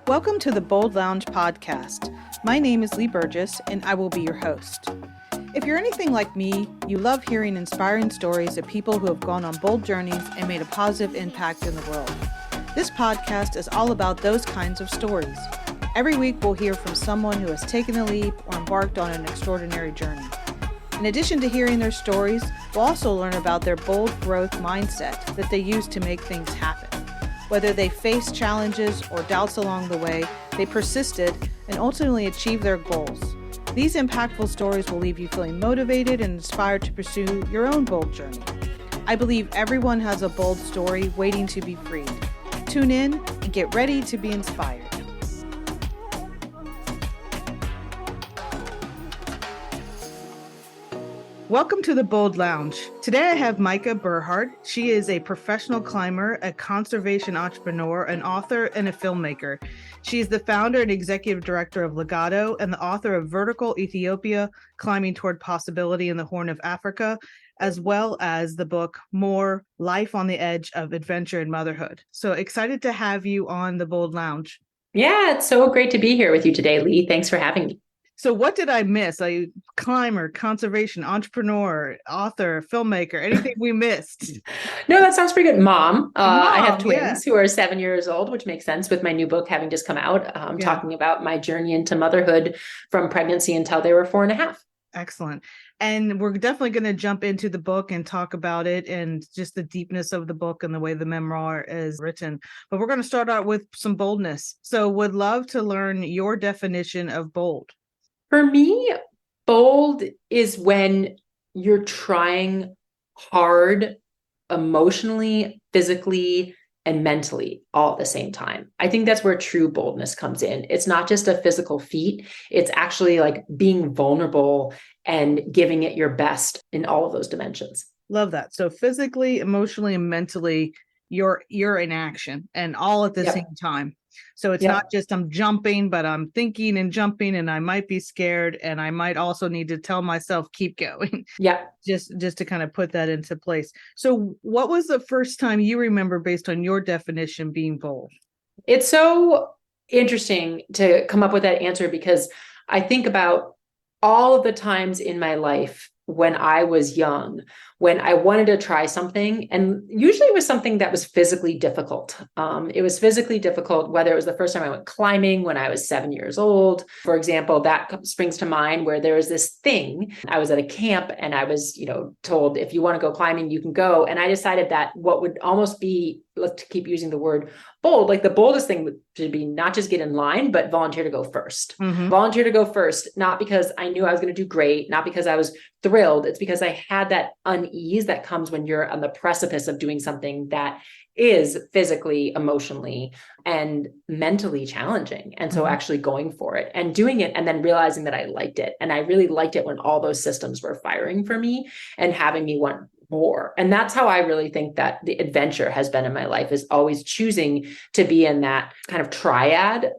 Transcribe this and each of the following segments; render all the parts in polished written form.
Welcome to the Bold Lounge podcast. My name is Lee Burgess, and I will be your host. If you're anything like me, you love hearing inspiring stories of people who have gone on bold journeys and made a positive impact in the world. This podcast is all about those kinds of stories. Every week, we'll hear from someone who has taken a leap or embarked on an extraordinary journey. In addition to hearing their stories, we'll also learn about their bold growth mindset that they use to make things happen. Whether they faced challenges or doubts along the way, they persisted and ultimately achieved their goals. These impactful stories will leave you feeling motivated and inspired to pursue your own bold journey. I believe everyone has a bold story waiting to be freed. Tune in and get ready to be inspired. Welcome to the Bold Lounge. Today I have Majka Burhardt. She is a professional climber, a conservation entrepreneur, an author, and a filmmaker. She is the founder and executive director of Legado and the author of Vertical Ethiopia, Climbing Toward Possibility in the Horn of Africa, as well as the book More, Life on the Edge of Adventure and Motherhood. So excited to have you on the Bold Lounge. Yeah, it's so great to be here with you today, Lee. Thanks for having me. So what did I miss? A climber, conservation, entrepreneur, author, filmmaker, anything we missed? No, that sounds pretty good. Mom, I have twins who are 7 years old, which makes sense with my new book having just come out, talking about my journey into motherhood from pregnancy until they were 4.5. Excellent. And we're definitely going to jump into the book and talk about it and just the deepness of the book and the way the memoir is written. But we're going to start out with some boldness. So would love to learn your definition of bold. For me, bold is when you're trying hard emotionally, physically, and mentally all at the same time. I think that's where true boldness comes in. It's not just a physical feat. It's actually like being vulnerable and giving it your best in all of those dimensions. Love that. So physically, emotionally, and mentally, you're in action and all at the same time. So it's not just I'm jumping, but I'm thinking and jumping, and I might be scared, and I might also need to tell myself, keep going. Yeah. Just to kind of put that into place. So what was the first time you remember, based on your definition, being bold? It's so interesting to come up with that answer because I think about all of the times in my life when I was young, when I wanted to try something, and usually it was something that was physically difficult. It was physically difficult, whether it was the first time I went climbing when I was 7 years old. For example, that springs to mind where there was this thing. I was at a camp and I was, told, if you want to go climbing, you can go. And I decided that what would almost be, let's keep using the word bold, like the boldest thing should be not just get in line, but volunteer to go first. Mm-hmm. Volunteer to go first, not because I knew I was going to do great, not because I was thrilled. It's because I had that unease that comes when you're on the precipice of doing something that is physically, emotionally, and mentally challenging. And so actually going for it and doing it and then realizing that I liked it. And I really liked it when all those systems were firing for me and having me want more. And that's how I really think that the adventure has been in my life, is always choosing to be in that kind of triad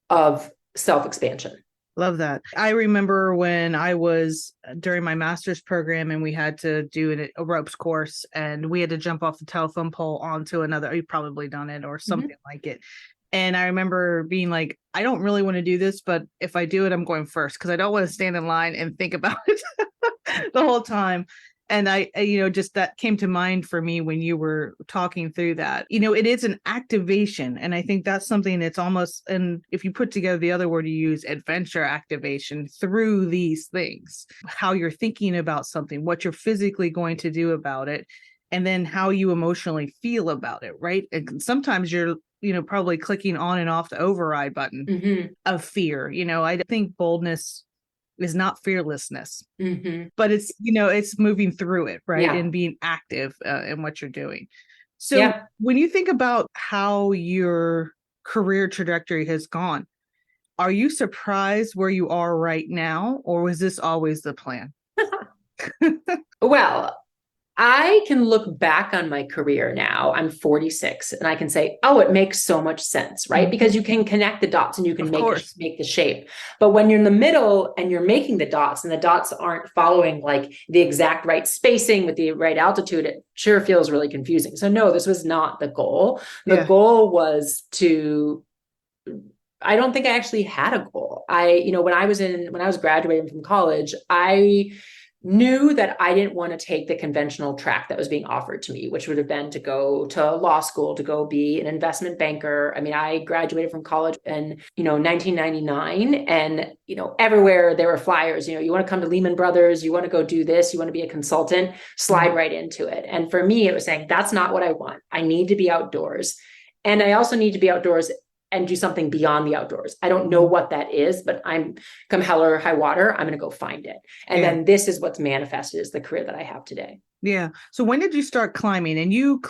of self-expansion. Love that. I remember when I was during my master's program and we had to do a ropes course and we had to jump off the telephone pole onto another. You've probably done it or something like it. And I remember being like, I don't really want to do this, but if I do it, I'm going first because I don't want to stand in line and think about it the whole time. And I, just that came to mind for me when you were talking through that. It is an activation. And I think that's something that's almost, and if you put together the other word you use, adventure activation through these things, how you're thinking about something, what you're physically going to do about it, and then how you emotionally feel about it, right? And sometimes you're, probably clicking on and off the override button of fear. I think boldness is not fearlessness, but it's, it's moving through it, right? Yeah. And being active in what you're doing. So when you think about how your career trajectory has gone, are you surprised where you are right now, or was this always the plan? Well, I can look back on my career now. I'm 46 and I can say, oh, it makes so much sense, right? Because you can connect the dots and you can make the shape. But when you're in the middle and you're making the dots and the dots aren't following like the exact right spacing with the right altitude, it sure feels really confusing. So no, this was not the goal. The goal was to I don't think I actually had a goal. When I was graduating from college, I knew that I didn't want to take the conventional track that was being offered to me, which would have been to go to law school, to go be an investment banker. I mean, I graduated from college in, 1999, and, everywhere there were flyers, you want to come to Lehman Brothers, you want to go do this, you want to be a consultant, slide right into it. And for me, it was saying, that's not what I want. I need to be outdoors. And I also need to be outdoors and do something beyond the outdoors. I don't know what that is, but come hell or high water, I'm going to go find it. And then this is what's manifested as the career that I have today. Yeah. So when did you start climbing? And you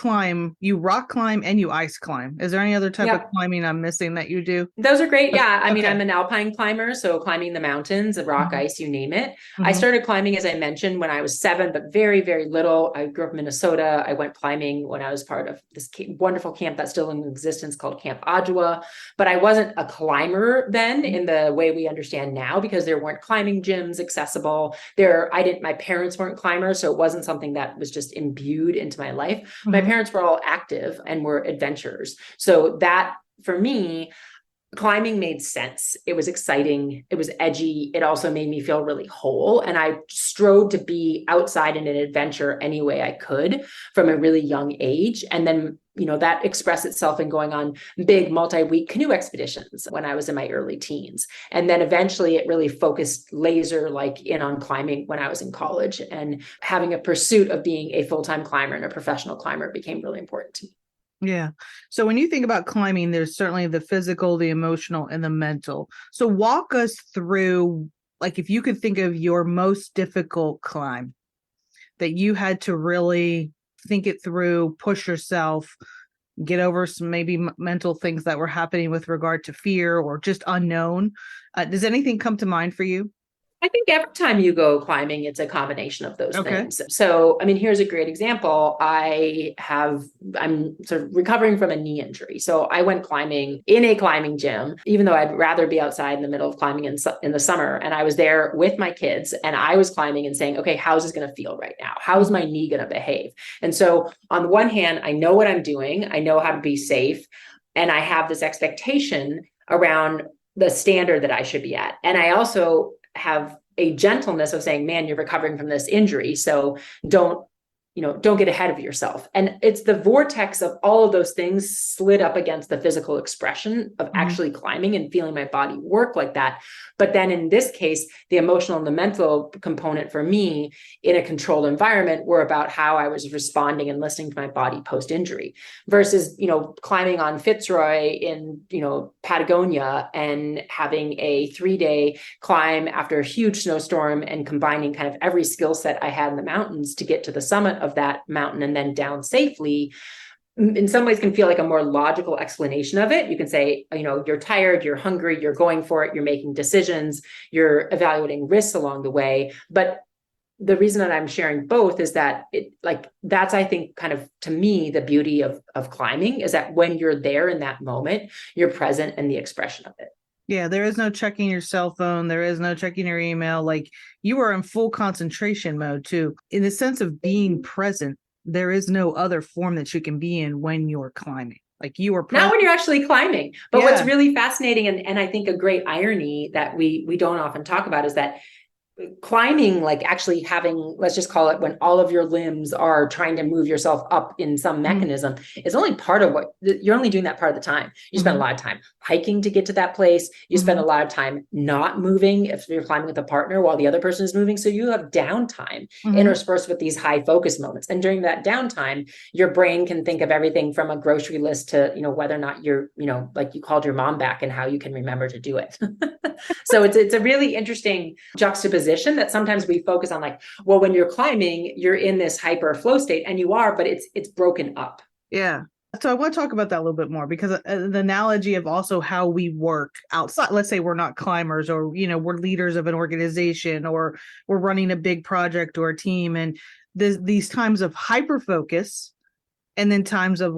rock climb and you ice climb. Is there any other type of climbing I'm missing that you do? Those are great. Yeah. I mean, I'm an alpine climber. So climbing the mountains, the rock, ice, you name it. I started climbing, as I mentioned, when I was 7, but very, very little. I grew up in Minnesota. I went climbing when I was part of this wonderful camp that's still in existence called Camp Adwa. But I wasn't a climber then in the way we understand now, because there weren't climbing gyms accessible. My parents weren't climbers. So it wasn't something that was just imbued into my life. My parents were all active and were adventurers. So that, for me, climbing made sense. It was exciting. It was edgy. It also made me feel really whole. And I strove to be outside in an adventure any way I could from a really young age. And then, that expressed itself in going on big multi-week canoe expeditions when I was in my early teens. And then eventually it really focused laser in on climbing when I was in college, and having a pursuit of being a full-time climber and a professional climber became really important to me. Yeah. So when you think about climbing, there's certainly the physical, the emotional, and the mental. So walk us through, if you could think of your most difficult climb that you had to really think it through, push yourself, get over some maybe mental things that were happening with regard to fear or just unknown. Does anything come to mind for you? I think every time you go climbing, it's a combination of those things. So, I mean, here's a great example. I'm sort of recovering from a knee injury. So I went climbing in a climbing gym, even though I'd rather be outside in the middle of climbing in the summer. And I was there with my kids, and I was climbing and saying, okay, how's this going to feel right now? How's my knee going to behave? And so on the one hand, I know what I'm doing. I know how to be safe. And I have this expectation around the standard that I should be at. And I also have a gentleness of saying, man, you're recovering from this injury. So don't get ahead of yourself. And it's the vortex of all of those things slid up against the physical expression of actually climbing and feeling my body work like that. But then in this case, the emotional and the mental component for me in a controlled environment were about how I was responding and listening to my body post-injury versus, climbing on Fitzroy in, Patagonia and having a 3-day climb after a huge snowstorm and combining kind of every skill set I had in the mountains to get to the summit of that mountain and then down safely. In some ways can feel like a more logical explanation of it. You can say, you're tired, you're hungry, you're going for it, you're making decisions, you're evaluating risks along the way. But the reason that I'm sharing both is that that's, I think, kind of, to me, the beauty of climbing is that when you're there in that moment, you're present in the expression of it. Yeah, there is no checking your cell phone. There is no checking your email. You are in full concentration mode too. In the sense of being present, there is no other form that you can be in when you're climbing. You are present. Not when you're actually climbing. But what's really fascinating, and I think a great irony that we don't often talk about, is that climbing, actually having, let's just call it, when all of your limbs are trying to move yourself up in some mechanism, is only part of what you're only doing that part of the time. You spend a lot of time hiking to get to that place. You spend a lot of time not moving if you're climbing with a partner while the other person is moving. So you have downtime interspersed with these high focus moments. And during that downtime, your brain can think of everything from a grocery list to, whether or not you're, you called your mom back and how you can remember to do it. So it's a really interesting juxtaposition that sometimes we focus on, when you're climbing, you're in this hyper flow state, and you are, but it's broken up. Yeah. So I want to talk about that a little bit more, because the analogy of also how we work outside, let's say we're not climbers, or, we're leaders of an organization, or we're running a big project or a team. And these times of hyper focus, and then times of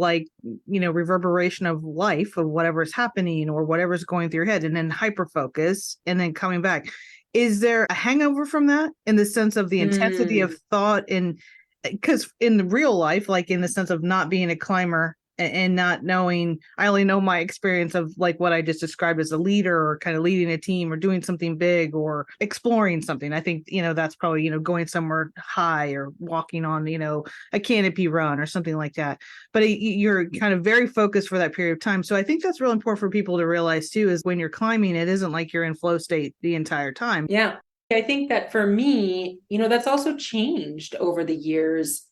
reverberation of life, of whatever's happening or whatever's going through your head, and then hyper focus, and then coming back. Is there a hangover from that, in the sense of the intensity of thought? And because in the real life, in the sense of not being a climber and not knowing, I only know my experience of like what I just described as a leader or kind of leading a team or doing something big or exploring something. I think, that's probably, going somewhere high or walking on, a canopy run or something like that. But you're kind of very focused for that period of time. So I think that's real important for people to realize too, is when you're climbing, it isn't like you're in flow state the entire time. Yeah. I think that for me, that's also changed over the years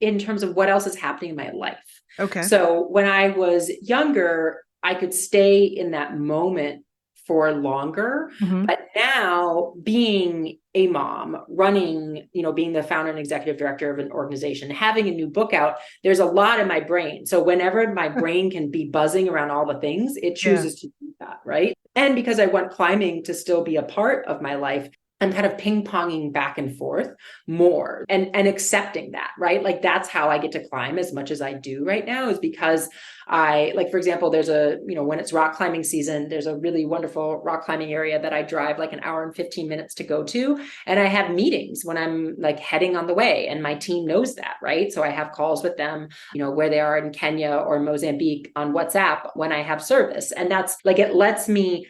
in terms of what else is happening in my life. Okay. So when I was younger, I could stay in that moment for longer. Mm-hmm. But now being a mom, running, being the founder and executive director of an organization, having a new book out, there's a lot in my brain. So whenever my brain can be buzzing around all the things, it chooses to do that, right? And because I want climbing to still be a part of my life, I'm kind of ping-ponging back and forth more and accepting that, right? Like that's how I get to climb as much as I do right now, is because for example, there's when it's rock climbing season, there's a really wonderful rock climbing area that I drive like an hour and 15 minutes to go to. And I have meetings when I'm like heading on the way, and my team knows that, right? So I have calls with them, where they are in Kenya or Mozambique on WhatsApp when I have service. And that's like, it lets me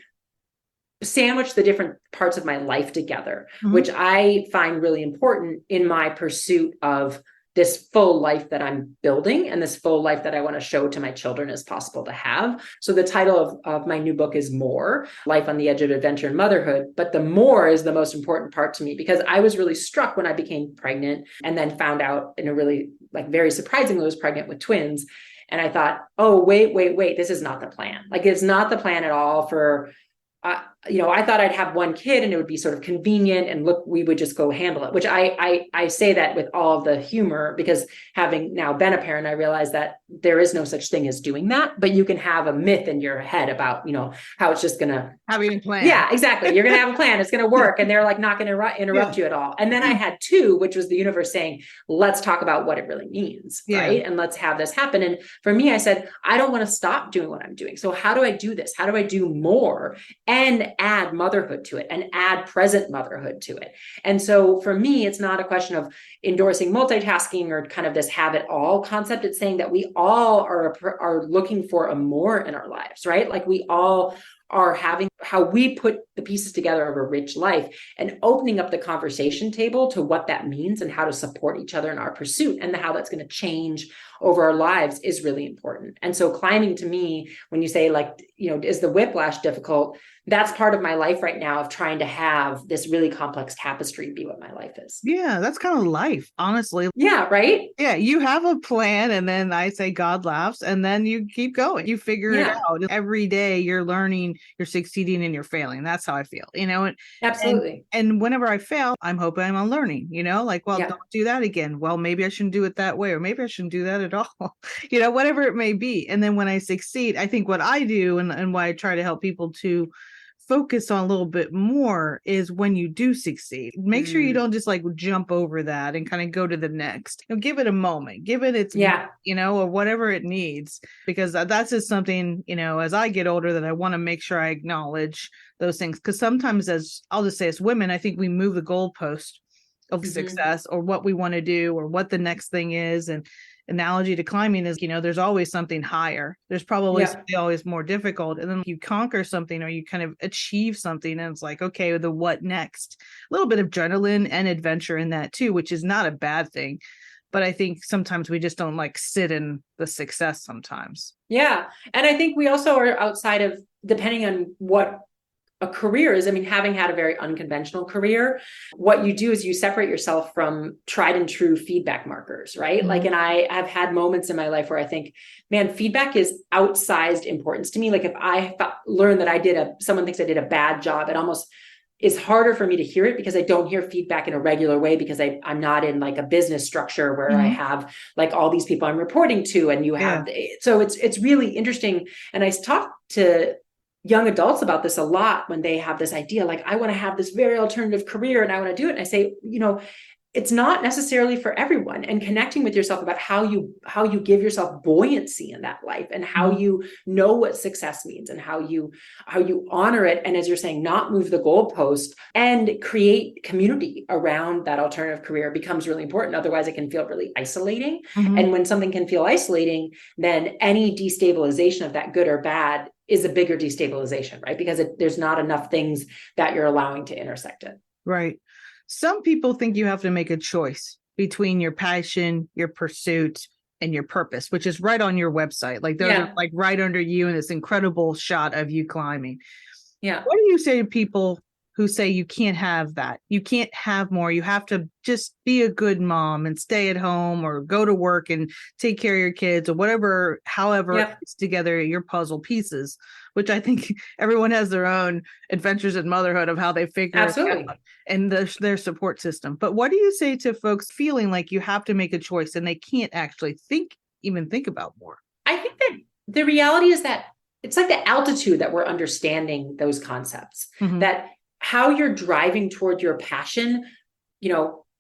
sandwich the different parts of my life together, mm-hmm. which I find really important in my pursuit of this full life that I'm building and this full life that I want to show to my children as possible to have. So the title of my new book is More, Life on the Edge of Adventure and Motherhood. But the more is the most important part to me, because I was really struck when I became pregnant and then found out in a really very surprisingly was pregnant with twins. And I thought, oh, wait, this is not the plan. Like it's not the plan at all for I thought I'd have one kid and it would be sort of convenient and look, we would just go handle it, which I say that with all of the humor, because having now been a parent, I realize that there is no such thing as doing that, but you can have a myth in your head about, how it's just going to having a plan. Yeah, exactly. You're going to have a plan. It's going to work. And they're like not going to interrupt you at all. And then I had two, which was the universe saying, let's talk about what it really means. Right. And let's have this happen. And for me, I said, I don't want to stop doing what I'm doing. So how do I do this? How do I do more and add motherhood to it and add present motherhood to it? And so for me, it's not a question of endorsing multitasking or kind of this have it all concept. It's saying that we all are looking for a more in our lives, right? Like we all are having how we put the pieces together of a rich life and opening up the conversation table to what that means and how to support each other in our pursuit and how that's going to change over our lives is really important. And so climbing to me, when you say is the whiplash difficult? That's part of my life right now of trying to have this really complex tapestry be what my life is. Yeah, that's kind of life, honestly. Yeah, right? Yeah, you have a plan and then I say God laughs and then you keep going. You figure it out. Every day you're learning, you're succeeding and you're failing. That's how I feel, Absolutely. And whenever I fail, I'm hoping I'm unlearning, don't do that again. Well, maybe I shouldn't do it that way, or maybe I shouldn't do that at all, whatever it may be. And then when I succeed, I think what I do and why I try to help people to focus on a little bit more is when you do succeed, make sure you don't just jump over that and kind of go to the next. Give it a moment, give it its or whatever it needs, because that's just something as I get older that I want to make sure I acknowledge those things, because sometimes, as I'll just say, as women, I think we move the goalpost of success or what we want to do or what the next thing is. And analogy to climbing is, there's always something higher. There's probably something always more difficult. And then you conquer something or you kind of achieve something. And it's like, okay, the what next? A little bit of adrenaline and adventure in that too, which is not a bad thing. But I think sometimes we just don't sit in the success sometimes. Yeah. And I think we also are outside of, depending on what a career is. I mean, having had a very unconventional career, what you do is you separate yourself from tried and true feedback markers, right? Mm-hmm. And I have had moments in my life where I think, man, feedback is outsized importance to me. Like if I learn that someone thinks I did a bad job, it almost is harder for me to hear it because I don't hear feedback in a regular way, because I'm not in a business structure where I have all these people I'm reporting to, and you have, so it's really interesting. And I talk to young adults about this a lot when they have this idea, I want to have this very alternative career and I want to do it. And I say, it's not necessarily for everyone, and connecting with yourself about how you give yourself buoyancy in that life, and how you know what success means, and how you honor it. And as you're saying, not move the goalpost, and create community around that alternative career becomes really important. Otherwise it can feel really isolating. And when something can feel isolating, then any destabilization of that, good or bad, is a bigger destabilization, right? Because there's not enough things that you're allowing to intersect it. Right. Some people think you have to make a choice between your passion, your pursuit, and your purpose, which is right on your website. Like those are like right under you in this incredible shot of you climbing. Yeah. What do you say to people who say you can't have that? You can't have more. You have to just be a good mom and stay at home, or go to work and take care of your kids, or whatever, however it's together your puzzle pieces, which I think everyone has their own adventures in motherhood of how they figure it out, and their support system. But what do you say to folks feeling like you have to make a choice and they can't actually even think about more? I think that the reality is that it's like the altitude that we're understanding those concepts, that how you're driving toward your passion.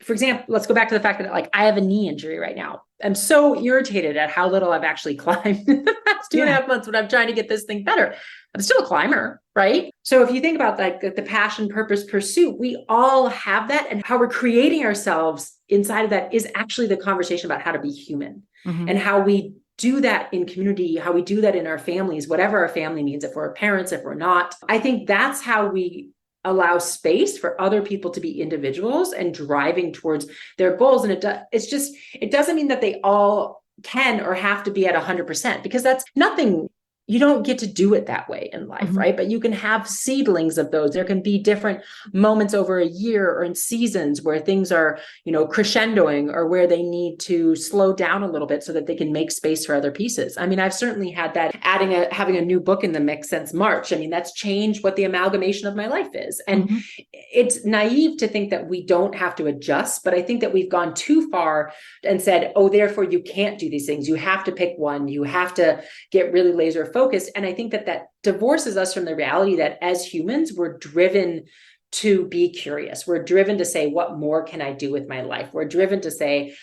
For example, let's go back to the fact that like I have a knee injury right now. I'm so irritated at how little I've actually climbed in the past 2.5 months when I'm trying to get this thing better. I'm still a climber, right? So if you think about like the passion, purpose, pursuit, we all have that, and how we're creating ourselves inside of that is actually the conversation about how to be human, and how we do that in community, how we do that in our families, whatever our family means, if we're parents, if we're not. I think that's how we allow space for other people to be individuals and driving towards their goals. And it doesn't mean that they all can or have to be at 100%, because that's nothing. You don't get to do it that way in life, right? But you can have seedlings of those. There can be different moments over a year or in seasons where things are, crescendoing, or where they need to slow down a little bit so that they can make space for other pieces. I mean, I've certainly had that having a new book in the mix since March. I mean, that's changed what the amalgamation of my life is. And it's naive to think that we don't have to adjust, but I think that we've gone too far and said, oh, therefore you can't do these things. You have to pick one. You have to get really laser focused. And I think that divorces us from the reality that as humans, we're driven to be curious. We're driven to say, what more can I do with my life? We're driven to say,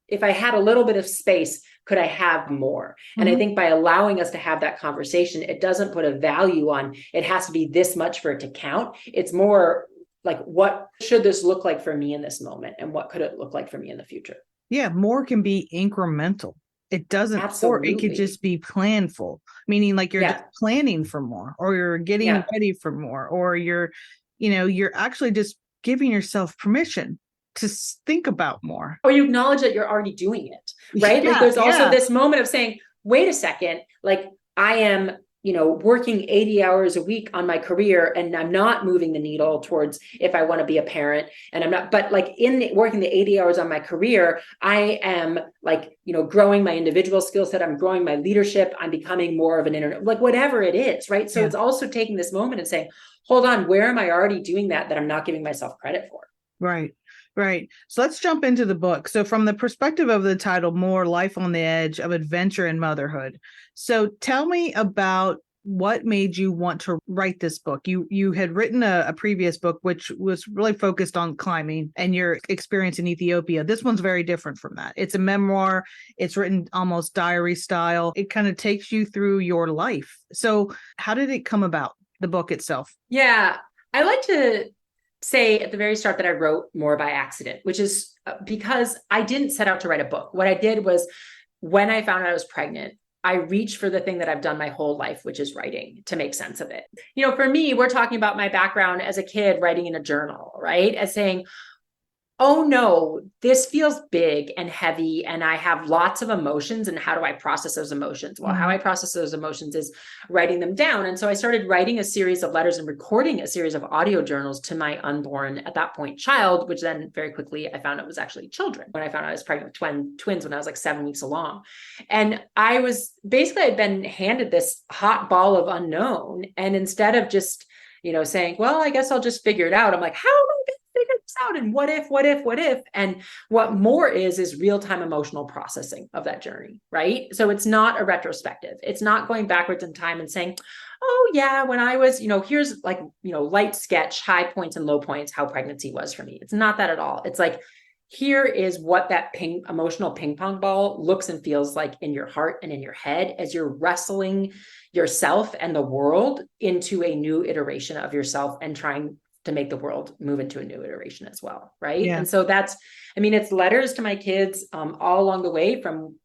if I had a little bit of space, could I have more? And I think by allowing us to have that conversation, it doesn't put a value on, it has to be this much for it to count. It's more like, what should this look like for me in this moment? And what could it look like for me in the future? Yeah, more can be incremental. It doesn't, or it could just be planful, meaning like you're just planning for more, or you're getting ready for more, or you're actually just giving yourself permission to think about more. Or you acknowledge that you're already doing it, right? Like there's also this moment of saying, wait a second, like I am working 80 hours a week on my career, and I'm not moving the needle towards if I want to be a parent, and I'm not, but like working the 80 hours on my career, I am like, growing my individual skill set. I'm growing my leadership. I'm becoming more of an like whatever it is. Right. So it's also taking this moment and saying, hold on, where am I already doing that I'm not giving myself credit for? Right. Right. So let's jump into the book. So from the perspective of the title, More: Life on the Edge of Adventure and Motherhood. So tell me about what made you want to write this book. You had written a previous book, which was really focused on climbing and your experience in Ethiopia. This one's very different from that. It's a memoir. It's written almost diary style. It kind of takes you through your life. So how did it come about, the book itself? Yeah, I like to say at the very start that I wrote more by accident, which is because I didn't set out to write a book. What I did was, when I found out I was pregnant, I reached for the thing that I've done my whole life, which is writing, to make sense of it. For me, we're talking about my background as a kid writing in a journal, right? As saying, oh no, this feels big and heavy, and I have lots of emotions, and how do I process those emotions? Well, how I process those emotions is writing them down. And so I started writing a series of letters and recording a series of audio journals to my unborn, at that point, child, which then very quickly I found it was actually children. When I found out I was pregnant with twins when I was like 7 weeks along. And I'd been handed this hot ball of unknown. And instead of just, saying, well, I guess I'll just figure it out, I'm like, how am I going to figure this out? And what if? And what more is real-time emotional processing of that journey, right? So it's not a retrospective. It's not going backwards in time and saying, oh yeah, when I was, here's like, light sketch, high points and low points, how pregnancy was for me. It's not that at all. It's like, here is what that emotional ping pong ball looks and feels like in your heart and in your head as you're wrestling yourself and the world into a new iteration of yourself and trying to make the world move into a new iteration as well. Right. Yeah. And so it's letters to my kids all along the way from,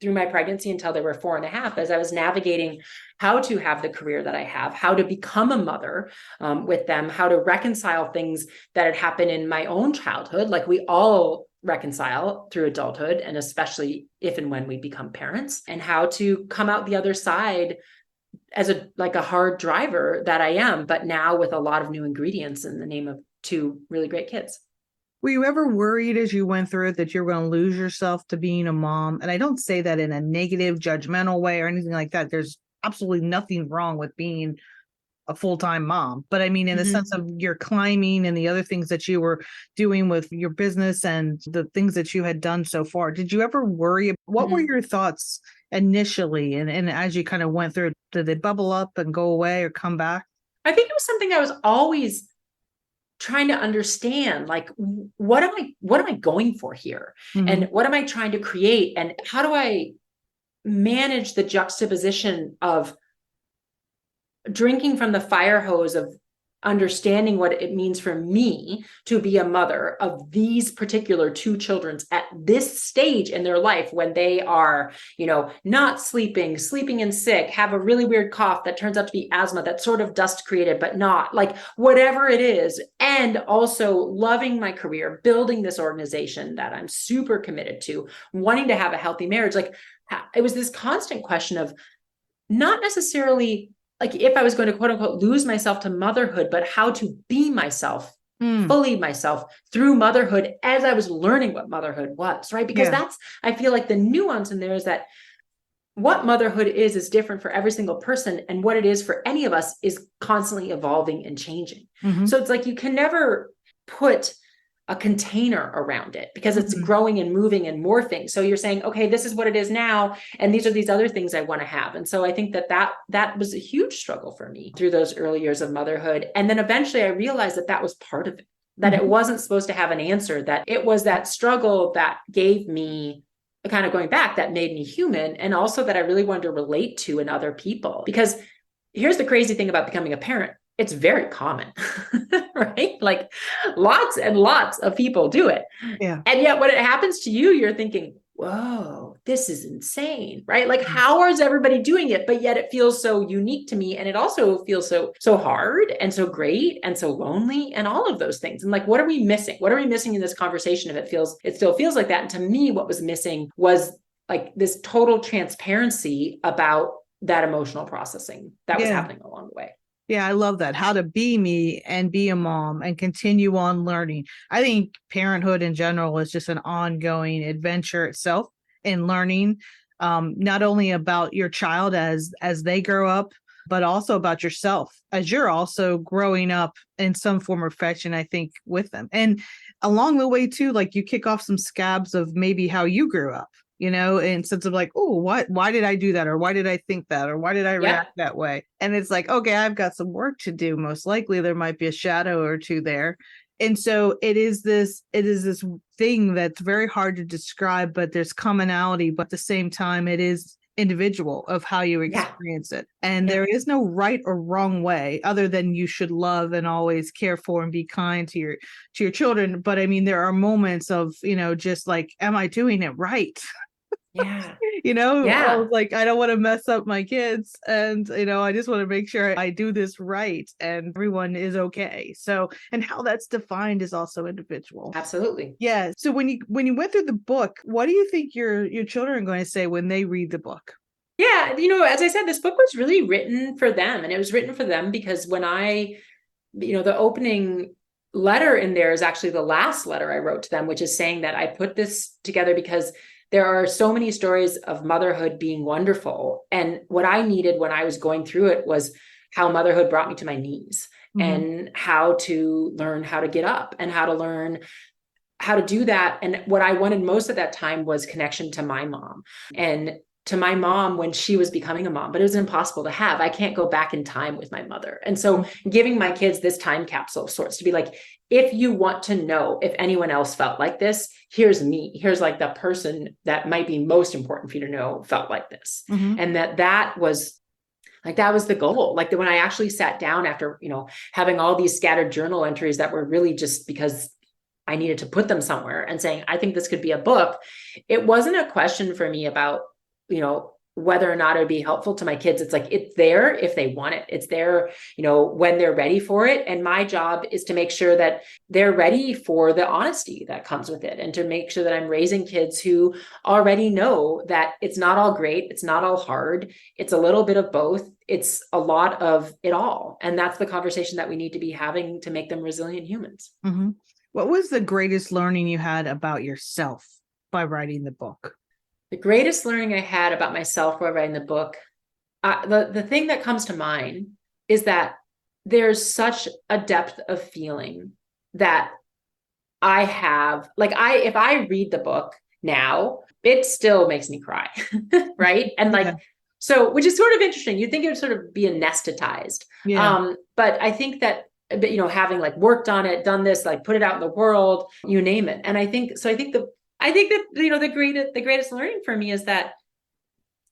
through my pregnancy until they were 4.5, as I was navigating how to have the career that I have, how to become a mother with them, how to reconcile things that had happened in my own childhood, like we all reconcile through adulthood, and especially if and when we become parents, and how to come out the other side as a hard driver that I am, but now with a lot of new ingredients in the name of 2 really great kids. Were you ever worried as you went through it that you're going to lose yourself to being a mom? And I don't say that in a negative, judgmental way or anything like that. There's absolutely nothing wrong with being a full-time mom. But I mean, in the sense of your climbing and the other things that you were doing with your business and the things that you had done so far, did you ever worry? What were your thoughts initially? And as you kind of went through, did they bubble up and go away or come back? I think it was something I was always trying to understand, like, what am I going for here? And what am I trying to create? And how do I manage the juxtaposition of drinking from the fire hose of understanding what it means for me to be a mother of these particular 2 children at this stage in their life, when they are, not sleeping in sick, have a really weird cough that turns out to be asthma, that's sort of dust created, but not, like, whatever it is. And also loving my career, building this organization that I'm super committed to, wanting to have a healthy marriage. Like, it was this constant question of not necessarily like if I was going to quote unquote lose myself to motherhood, but how to be myself, fully myself through motherhood as I was learning what motherhood was, right? Because I feel like the nuance in there is that what motherhood is different for every single person. And what it is for any of us is constantly evolving and changing. So it's like, you can never put a container around it because it's growing and moving and morphing. So you're saying, okay, this is what it is now, and these are these other things I want to have. And so I think that was a huge struggle for me through those early years of motherhood. And then eventually I realized that was part of it, that it wasn't supposed to have an answer, that it was that struggle that gave me kind of going back, that made me human. And also that I really wanted to relate to in other people. Because here's the crazy thing about becoming a parent. It's very common, right? Like lots and lots of people do it. Yeah. And yet when it happens to you, you're thinking, whoa, this is insane, right? Like, how is everybody doing it? But yet it feels so unique to me. And it also feels so hard and so great and so lonely and all of those things. And like, what are we missing? What are we missing in this conversation if it still feels like that? And to me, what was missing was like this total transparency about that emotional processing that was happening along the way. Yeah, I love that. How to be me and be a mom and continue on learning. I think parenthood in general is just an ongoing adventure itself in learning, not only about your child as they grow up, but also about yourself as you're also growing up in some form or fashion, I think, with them. And along the way too, like you kick off some scabs of maybe how you grew up, in sense of like, oh, why did I do that? Or why did I think that? Or why did I react that way? And it's like, okay, I've got some work to do. Most likely there might be a shadow or two there. And so it is this thing that's very hard to describe, but there's commonality, but at the same time, it is individual of how you experience it. And there is no right or wrong way other than you should love and always care for and be kind to your children. But I mean, there are moments of, just like, am I doing it right? Yeah. I was like, I don't want to mess up my kids. And, I just want to make sure I do this right and everyone is okay. So, and how that's defined is also individual. Absolutely. Yeah. So when you went through the book, what do you think your children are going to say when they read the book? Yeah. As I said, this book was really written for them, and it was written for them because when the opening letter in there is actually the last letter I wrote to them, which is saying that I put this together because there are so many stories of motherhood being wonderful. And what I needed when I was going through it was how motherhood brought me to my knees and how to learn how to get up and how to learn how to do that. And what I wanted most at that time was connection to my mom and to my mom when she was becoming a mom, but it was impossible to have. I can't go back in time with my mother. And so giving my kids this time capsule of sorts to be like, if you want to know if anyone else felt like this, here's me. Here's like the person that might be most important for you to know felt like this. And that was the goal. Like when I actually sat down after, having all these scattered journal entries that were really just because I needed to put them somewhere and saying, I think this could be a book. It wasn't a question for me about, whether or not it would be helpful to my kids. It's like, it's there if they want it. It's there, when they're ready for it. And my job is to make sure that they're ready for the honesty that comes with it, and to make sure that I'm raising kids who already know that it's not all great. It's not all hard. It's a little bit of both. It's a lot of it all. And that's the conversation that we need to be having to make them resilient humans. What was the greatest learning you had about yourself by writing the book? The greatest learning I had about myself while writing the book, the thing that comes to mind is that there's such a depth of feeling that I have. If I read the book now, it still makes me cry, right? And so, which is sort of interesting. You'd think it would sort of be anesthetized. But I think that, having worked on it, done this, put it out in the world, you name it. And I think that, the greatest learning for me is that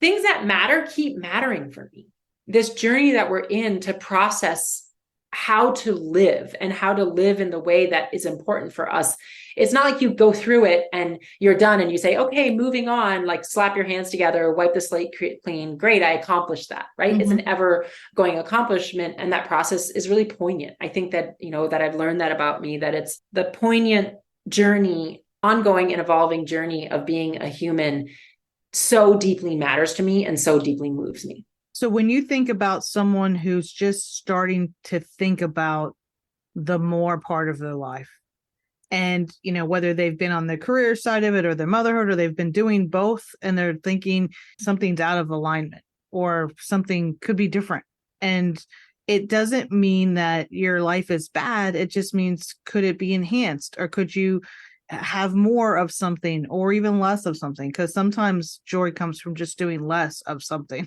things that matter keep mattering for me. This journey that we're in to process how to live and how to live in the way that is important for us. It's not like you go through it and you're done and you say, okay, moving on, slap your hands together, wipe the slate clean. Great. I accomplished that, right? It's an ever going accomplishment. And that process is really poignant. I think that, that I've learned that about me, that it's the poignant journey, ongoing and evolving journey of being a human so deeply matters to me and so deeply moves me. So when you think about someone who's just starting to think about the more part of their life, and, whether they've been on the career side of it or their motherhood, or they've been doing both, and they're thinking something's out of alignment or something could be different. And it doesn't mean that your life is bad. It just means, could it be enhanced, or could you have more of something or even less of something? Because sometimes joy comes from just doing less of something.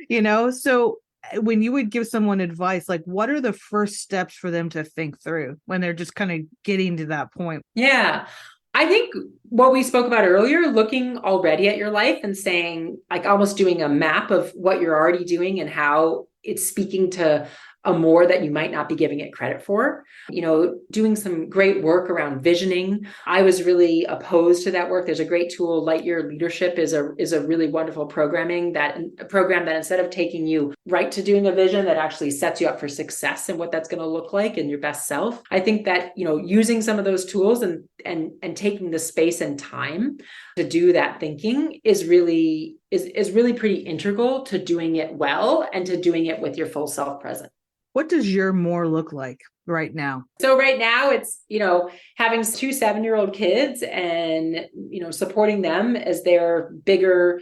So when you would give someone advice, what are the first steps for them to think through when they're just kind of getting to that point? Yeah. I think what we spoke about earlier, looking already at your life and saying, almost doing a map of what you're already doing and how it's speaking to a more that you might not be giving it credit for, doing some great work around visioning. I was really opposed to that work. There's a great tool, Light Year Leadership is a really wonderful program that instead of taking you right to doing a vision, that actually sets you up for success and what that's going to look like and your best self. I think that, using some of those tools and taking the space and time to do that thinking is really pretty integral to doing it well and to doing it with your full self present. What does your more look like right now? So right now it's, having 2 7-year-old kids and, supporting them as they're bigger,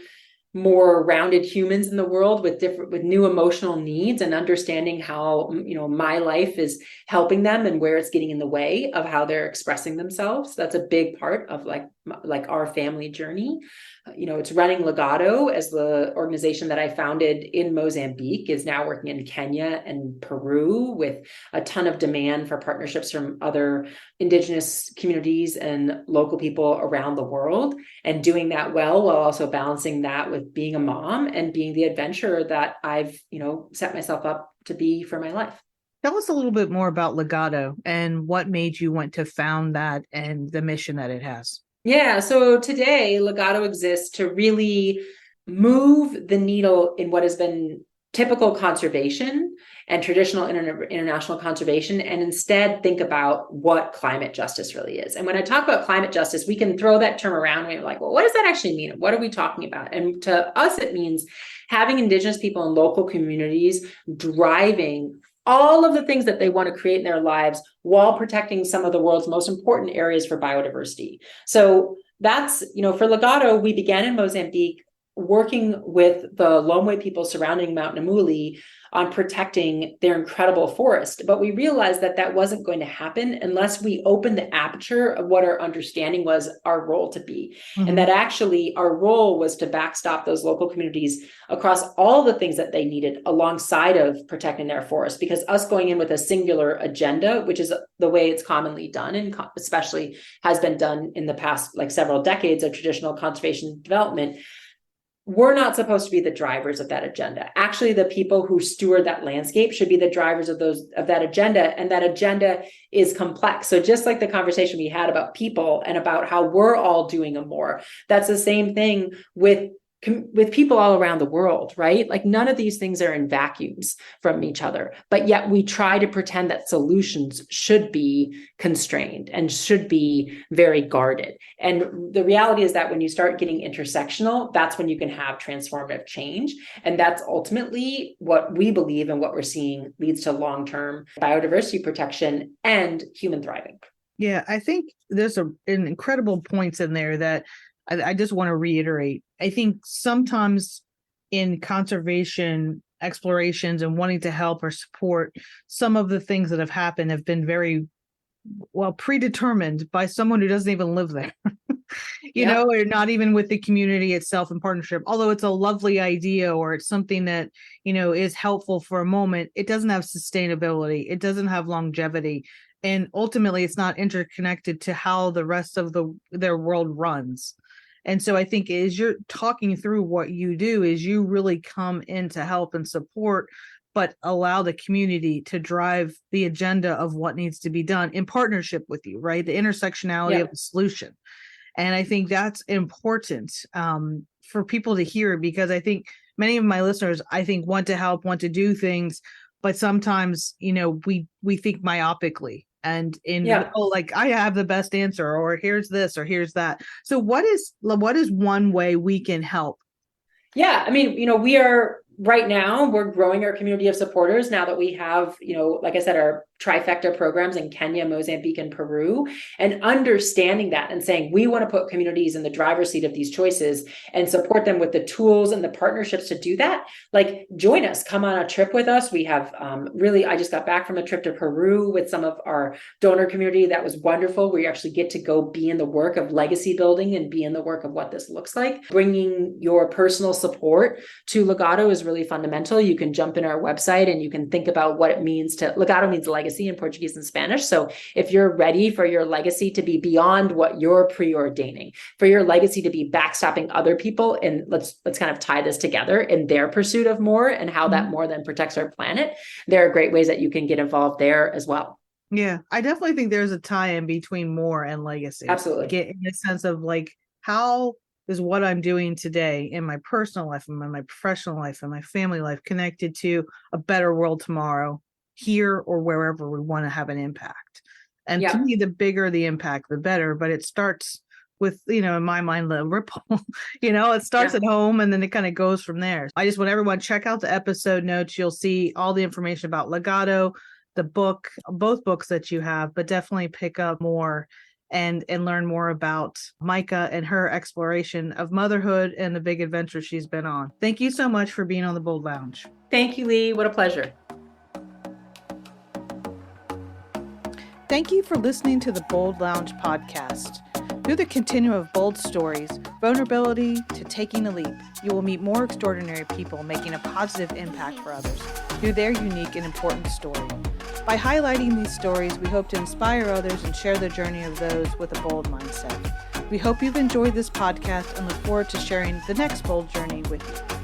more rounded humans in the world with new emotional needs, and understanding how, my life is helping them and where it's getting in the way of how they're expressing themselves. That's a big part of our family journey. It's running Legado as the organization that I founded in Mozambique, is now working in Kenya and Peru with a ton of demand for partnerships from other indigenous communities and local people around the world, and doing that well while also balancing that with being a mom and being the adventurer that I've, set myself up to be for my life. Tell us a little bit more about Legado and what made you want to found that and the mission that it has. Yeah. So today, Legado exists to really move the needle in what has been typical conservation and traditional international conservation, and instead think about what climate justice really is. And when I talk about climate justice, we can throw that term around and we're like, well, what does that actually mean? What are we talking about? And to us, it means having Indigenous people in local communities driving all of the things that they want to create in their lives while protecting some of the world's most important areas for biodiversity. So that's, for Legado, we began in Mozambique working with the Lomwe people surrounding Mount Namuli on protecting their incredible forest. But we realized that that wasn't going to happen unless we opened the aperture of what our understanding was our role to be. Mm-hmm. And that actually our role was to backstop those local communities across all the things that they needed alongside of protecting their forest. Because us going in with a singular agenda, which is the way it's commonly done, and especially has been done in the past like several decades of traditional conservation development, we're not supposed to be the drivers of that agenda. Actually, the people who steward that landscape should be the drivers of that agenda. And that agenda is complex. So just like the conversation we had about people and about how we're all doing more, that's the same thing with people all around the world, right? Like none of these things are in vacuums from each other, but yet we try to pretend that solutions should be constrained and should be very guarded. And the reality is that when you start getting intersectional, that's when you can have transformative change. And that's ultimately what we believe and what we're seeing leads to long-term biodiversity protection and human thriving. Yeah, I think there's an incredible points in there that I just want to reiterate. I think sometimes in conservation explorations and wanting to help or support, some of the things that have happened have been very well predetermined by someone who doesn't even live there, you know, or not even with the community itself in partnership. Although it's a lovely idea or it's something that, you know, is helpful for a moment, it doesn't have sustainability. It doesn't have longevity. And ultimately, it's not interconnected to how the rest of their world runs. And so I think as you're talking through what you do is you really come in to help and support, but allow the community to drive the agenda of what needs to be done in partnership with you, right? The intersectionality of the solution. And I think that's important for people to hear, because I think many of my listeners, I think, want to help, want to do things, but sometimes, you know, we think myopically. And like I have the best answer, or here's this, or here's that. So what is one way we can help? Yeah, I mean, you know, right now we're growing our community of supporters now that we have, you know, like I said, our trifecta programs in Kenya, Mozambique, and Peru, and understanding that and saying we want to put communities in the driver's seat of these choices and support them with the tools and the partnerships to do that. Like, join us, come on a trip with us. We have I just got back from a trip to Peru with some of our donor community. That was wonderful. We actually get to go be in the work of legacy building and be in the work of what this looks like. Bringing your personal support to Legado is really fundamental. You can jump in our website and you can think about what it means Legado means legacy in Portuguese and Spanish. So if you're ready for your legacy to be beyond what you're preordaining, for your legacy to be backstopping other people, and let's kind of tie this together in their pursuit of more and how that more then protects our planet, there are great ways that you can get involved there as well. Yeah, I definitely think there's a tie-in between more and legacy. Absolutely. Get in the sense of like, how is what I'm doing today in my personal life and my professional life and my family life connected to a better world tomorrow, here or wherever we want to have an impact. And to me, the bigger the impact, the better. But it starts with, you know, in my mind, the ripple, you know, it starts at home and then it kind of goes from there. I just want everyone to check out the episode notes. You'll see all the information about Legado, the book, both books that you have, but definitely pick up more and learn more about Majka and her exploration of motherhood and the big adventure she's been on. Thank you so much for being on the Bold Lounge. Thank you, Lee. What a pleasure. Thank you for listening to the Bold Lounge podcast. Through the continuum of bold stories, vulnerability to taking the leap, you will meet more extraordinary people making a positive impact for others through their unique and important story. By highlighting these stories, we hope to inspire others and share the journey of those with a bold mindset. We hope you've enjoyed this podcast and look forward to sharing the next bold journey with you.